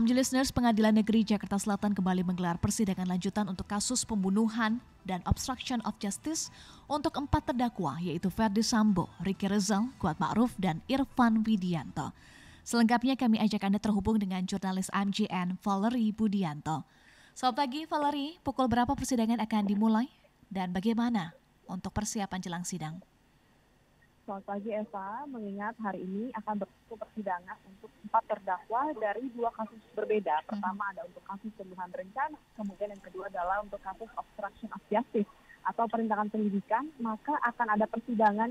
Listeners, Pengadilan Negeri Jakarta Selatan kembali menggelar persidangan lanjutan untuk kasus pembunuhan dan obstruction of justice untuk 4 terdakwa, yaitu Ferdy Sambo, Ricky Rizal, Kuat Ma'ruf, dan Irfan Widianto. Selengkapnya kami ajak Anda terhubung dengan jurnalis AMJN Valerie Budianto. Selamat pagi Valerie, pukul berapa persidangan akan dimulai dan bagaimana untuk persiapan jelang sidang? Selamat pagi Eva, mengingat hari ini akan berlangsung persidangan untuk 4 terdakwa dari 2 kasus berbeda. Pertama ada untuk kasus pembunuhan berencana, kemudian yang kedua adalah untuk kasus obstruction of justice atau perintangan penyidikan, maka akan ada persidangan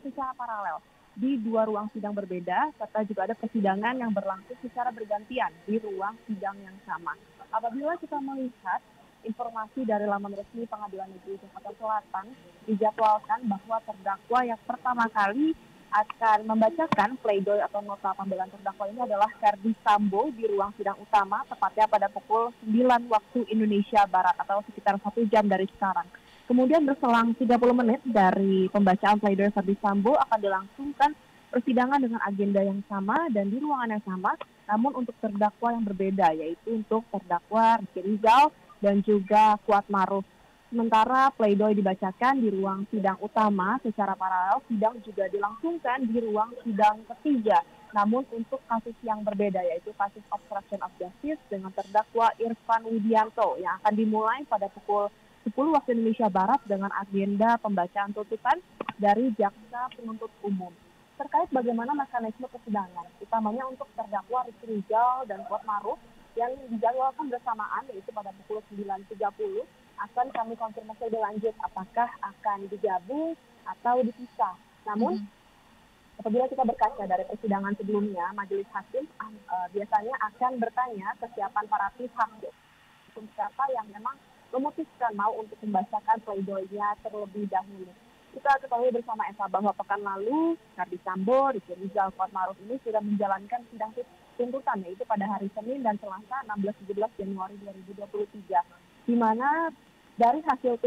secara paralel di 2 ruang sidang berbeda, serta juga ada persidangan yang berlangsung secara bergantian di ruang sidang yang sama. Apabila kita melihat informasi dari laman resmi Pengadilan Negeri Jakarta Selatan, dijadwalkan bahwa terdakwa yang pertama kali akan membacakan pledoi atau nota pembelaan terdakwa ini adalah Ferdy Sambo di ruang sidang utama, tepatnya pada pukul 9 waktu Indonesia Barat atau sekitar 1 jam dari sekarang. Kemudian berselang 30 menit dari pembacaan pledoi Ferdy Sambo akan dilangsungkan persidangan dengan agenda yang sama dan di ruangan yang sama, namun untuk terdakwa yang berbeda, yaitu untuk terdakwa Ricky Rizal dan juga Kuat Ma'ruf. Sementara pledoi dibacakan di ruang sidang utama secara paralel, sidang juga dilangsungkan di ruang sidang ketiga. Namun untuk kasus yang berbeda, yaitu kasus obstruction of justice dengan terdakwa Irfan Widianto yang akan dimulai pada pukul 10 waktu Indonesia Barat dengan agenda pembacaan tuntutan dari jaksa penuntut umum. Terkait bagaimana mekanisme persidangan, utamanya untuk terdakwa Ricky Rizal dan Kuat Ma'ruf, yang dijadwalkan bersamaan yaitu pada pukul 9.30 akan kami konfirmasi lebih lanjut apakah akan digabung atau dipisah. Namun apabila kita berkaca dari persidangan sebelumnya, majelis hakim biasanya akan bertanya kesiapan para pihak, siapa yang memang memutuskan mau untuk membacakan pledoinya terlebih dahulu. Kita ketahui bersama Eva bahwa pekan lalu Ferdy Sambo, Ricky Rizal, Kuat Ma'ruf ini sudah menjalankan sidang tuntutan yaitu pada hari Senin dan Selasa 16-17 Januari 2023, di mana dari hasil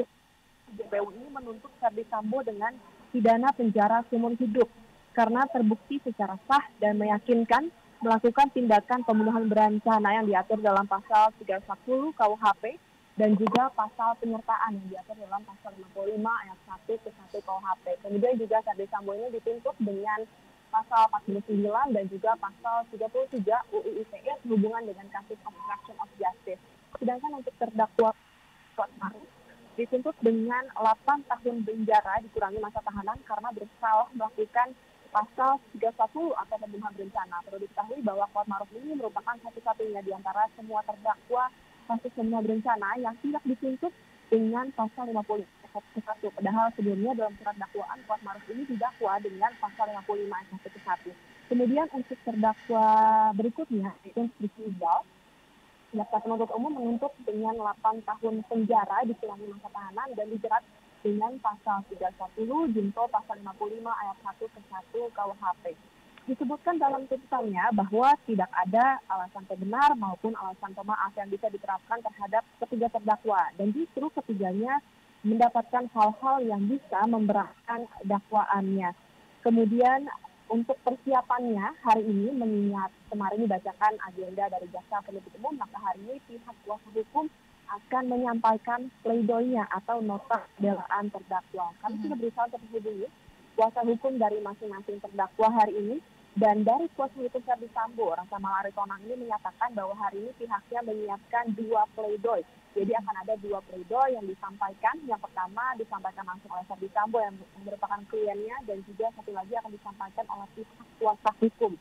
JPU ini menuntut Ferdy Sambo dengan pidana penjara seumur hidup karena terbukti secara sah dan meyakinkan melakukan tindakan pembunuhan berencana yang diatur dalam pasal 310 KUHP dan juga pasal penyertaan yang diatur dalam pasal 55 ayat 1 ke 1 KUHP. Kemudian juga Ferdy Sambo ini dituntut dengan pasal 49 dan juga pasal 33 UU ITE sehubungan dengan kasus obstruction of justice. Sedangkan untuk terdakwa Kuat Ma'ruf dituntut dengan 8 tahun penjara dikurangi masa tahanan karena bersalah melakukan pasal 310 atau pembunuhan berencana. Perlu diketahui bahwa Kuat Ma'ruf ini merupakan satu-satunya di antara semua terdakwa kasus pembunuhan berencana yang tidak dituntut dengan pasal 50 ayat 1. Padahal sebelumnya dalam surat dakwaan Kuat Ma'ruf ini didakwa dengan pasal 55 ayat 1. Kemudian untuk terdakwa berikutnya yaitu Ricky Rizal, jaksa penuntut umum menuntut dengan 8 tahun penjara dikurangi masa tahanan dan dijerat dengan pasal 310 junto pasal 55 ayat 1 ke 1 KUHP. Disebutkan dalam tuntutannya bahwa tidak ada alasan pembenar maupun alasan pemaaf yang bisa diterapkan terhadap ketiga terdakwa dan justru ketiganya mendapatkan hal-hal yang bisa memberatkan dakwaannya. Kemudian untuk persiapannya hari ini mengingat kemarin dibacakan agenda dari jaksa penuntut umum, maka hari ini pihak kuasa hukum akan menyampaikan pledoinya atau nota pembelaan terdakwa. Kami sudah berusaha untuk menghubungi kuasa hukum dari masing-masing terdakwa hari ini. Dan dari kuasa hukum Ferdy Sambo, Rasa Malari Tonang ini menyatakan bahwa hari ini pihaknya menyiapkan 2 pledoi. Jadi akan ada 2 pledoi yang disampaikan. Yang pertama disampaikan langsung oleh Ferdy Sambo yang merupakan kliennya dan juga satu lagi akan disampaikan oleh pihak kuasa hukum.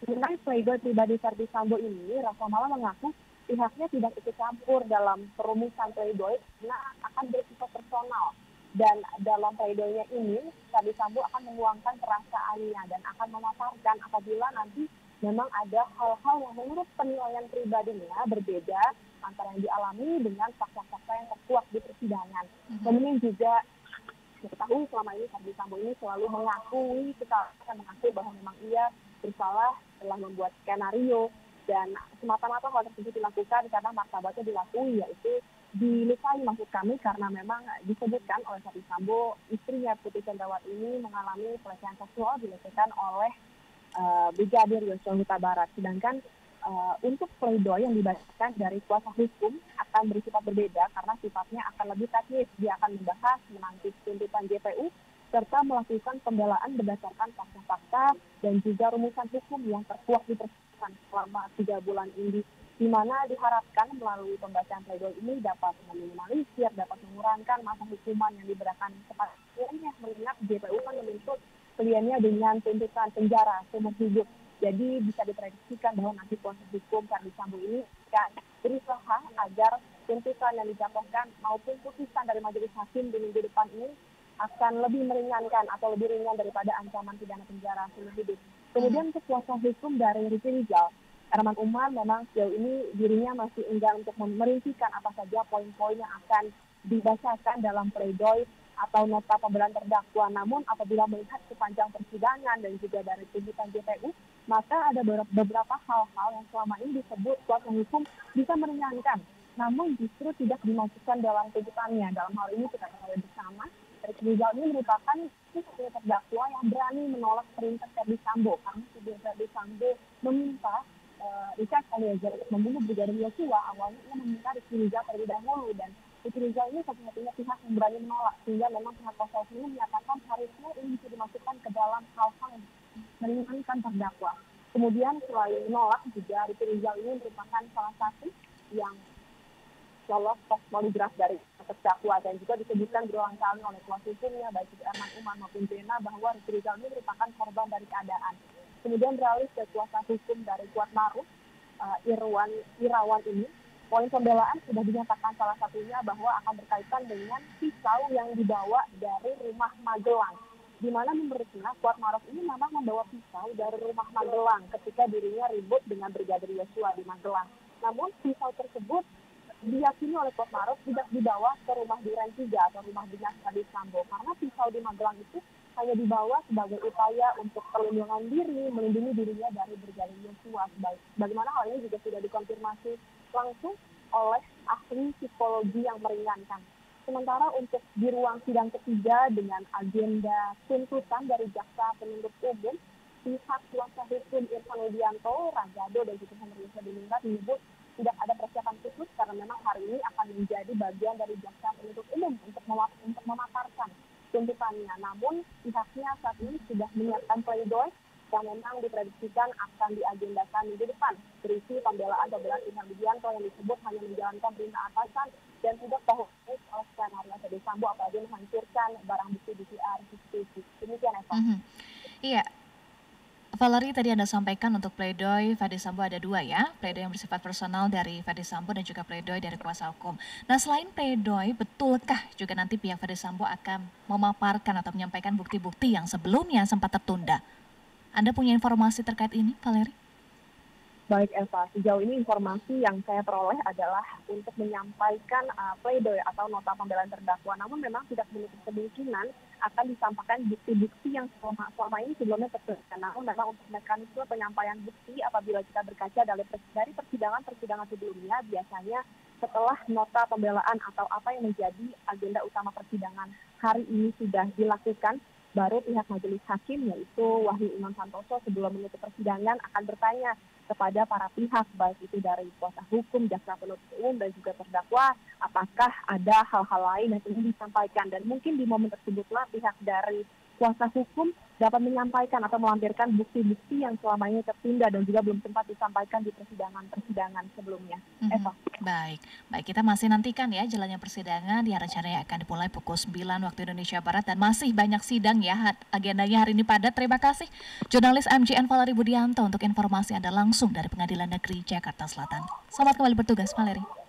Mengenai pledoi pribadi Ferdy Sambo ini, Rasa Mala mengaku pihaknya tidak ikut campur dalam perumusan pledoi karena akan bersifat personal. Dan dalam pledoinya ini, Ferdy Sambo akan menuangkan perasaannya dan akan memaparkan apabila nanti memang ada hal-hal yang menurut penilaian pribadinya berbeda antara yang dialami dengan fakta-fakta yang terkuak di persidangan. Kemudian juga diketahui selama ini Ferdy Sambo ini selalu mengakui bahwa memang ia bersalah telah membuat skenario dan semata-mata hal tersebut dilakukan karena martabatnya dilakui, yaitu dilukai maksud kami karena memang disebutkan oleh Ferdy Sambo istrinya Putri Candrawati ini mengalami pelecehan seksual dilakukan oleh Brigadir Yosua Huta Barat. Sedangkan untuk pledoi yang dibacakan dari kuasa hukum akan bersifat berbeda karena sifatnya akan lebih teknis. Dia akan membahas menangkis tuntutan JPU serta melakukan pembelaan berdasarkan fakta-fakta dan juga rumusan hukum yang terkuak di persidangan selama 3 bulan ini, di mana diharapkan melalui pembacaan pledoi ini dapat meminimalisir, dapat mengurangkan masa hukuman yang diberikan kepada kliennya, mengingat JPU kan menuntut kliennya dengan tuntutan penjara seumur hidup. Jadi bisa diprediksikan bahwa nanti kuasa hukum Verdi Sambo ini akan berusaha agar tuntutan yang dijatuhkan maupun putusan dari majelis hakim di minggu depan ini akan lebih meringankan atau lebih ringan daripada ancaman pidana penjara seumur hidup. Kemudian untuk kuasa hukum dari Ricky Rizal, Erman Umar memang sejauh ini dirinya masih enggan untuk merincikan apa saja poin-poin yang akan dibacakan dalam pledoi atau nota pembelaan terdakwa. Namun apabila melihat sepanjang persidangan dan juga dari tuntutan JPU, maka ada beberapa hal-hal yang selama ini disebut kuasa hukum bisa meringankan, namun justru tidak dimasukkan dalam tuntutannya. Dalam hal ini kita ketahui bersama, Ricky Rizal ini merupakan satu terdakwa yang berani menolak perintah Verdi Sambo karena Verdi Sambo meminta Richard Eliezer untuk membunuh Brigadir Yosua. Awalnya ia meminta Ricky Rizal terlebih dahulu, dan Ricky Rizal ini satu-satunya pihak yang berani menolak, sehingga memang pihak kuasa hukum ini menyatakan harusnya ini bisa dimasukkan ke dalam hal-hal yang meringankan terdakwa. Kemudian selain menolak juga Ricky Rizal ini merupakan salah satu yang lolos tes poligraf dari terdakwa, dan juga disebutkan berulang kali oleh kuasa hukumnya baik itu Erman Umar maupun Zena bahwa Ricky Rizal ini merupakan korban dari keadaan. Kemudian beralih ke kuasa hukum dari Kuat Maruf, Irawan ini, poin pembelaan sudah dinyatakan salah satunya bahwa akan berkaitan dengan pisau yang dibawa dari rumah Magelang, di mana menurutnya Kuat Maruf ini memang membawa pisau dari rumah Magelang ketika dirinya ribut dengan Brigadir Yosua di Magelang. Namun pisau tersebut diyakini oleh Kuat Maruf tidak dibawa ke rumah Duren 3 atau rumah dinas Verdi Sambo, karena pisau di Magelang itu hanya dibawa sebagai upaya untuk perlindungan diri, melindungi dirinya dari Brigadir Yosua. Bagaimana hal ini juga sudah dikonfirmasi langsung oleh ahli psikologi yang meringankan. Sementara untuk di ruang sidang ketiga dengan agenda tuntutan dari jaksa penuntut umum, pihak kuasa hukum Irfan Widianto, Rajado dan juga Henry Yosua menyebut tidak ada persiapan khusus karena memang hari ini akan menjadi bagian dari jaksa penuntut umum untuk memaparkan tuntutannya. Namun pihaknya saat ini sudah menyiapkan pledoi yang memang diprediksikan akan diagendakan minggu depan, berisi pembelaan Irfan Widianto yang disebut hanya menjalankan perintah atasan dan tidak tahu oleh skenario Verdi Sambo apalagi menghancurkan barang bukti PCR CCTV. Demikian Eva. Iya. Valerie, tadi Anda sampaikan untuk pledoi Verdi Sambo ada 2 ya, pledoi yang bersifat personal dari Verdi Sambo dan juga pledoi dari kuasa hukum. Nah, selain pledoi, betulkah juga nanti pihak Verdi Sambo akan memaparkan atau menyampaikan bukti-bukti yang sebelumnya sempat tertunda? Anda punya informasi terkait ini, Valerie? Baik Eva, sejauh ini informasi yang saya peroleh adalah untuk menyampaikan pledoi atau nota pembelaan terdakwa. Namun memang tidak menutup kemungkinan akan disampaikan bukti-bukti yang selama ini sebelumnya tertunda. Namun memang untuk mekanisme penyampaian bukti apabila kita berkaca dari persidangan sebelumnya, biasanya setelah nota pembelaan atau apa yang menjadi agenda utama persidangan hari ini sudah dilakukan, baru pihak majelis hakim yaitu Wahyu Imam Santoso sebelum menutup persidangan akan bertanya kepada para pihak baik itu dari kuasa hukum, jaksa penuntut umum dan juga terdakwa apakah ada hal-hal lain yang ingin disampaikan, dan mungkin di momen tersebutlah pihak dari kuasa hukum dapat menyampaikan atau melampirkan bukti-bukti yang selama ini tertunda dan juga belum sempat disampaikan di persidangan sebelumnya. Eva. Baik, kita masih nantikan ya jalannya persidangan yang rencananya akan dimulai pukul 9 waktu Indonesia Barat dan masih banyak sidang ya, agendanya hari ini padat. Terima kasih jurnalis MJN Valerie Budianto untuk informasi Anda langsung dari Pengadilan Negeri Jakarta Selatan. Selamat kembali bertugas, Valerie.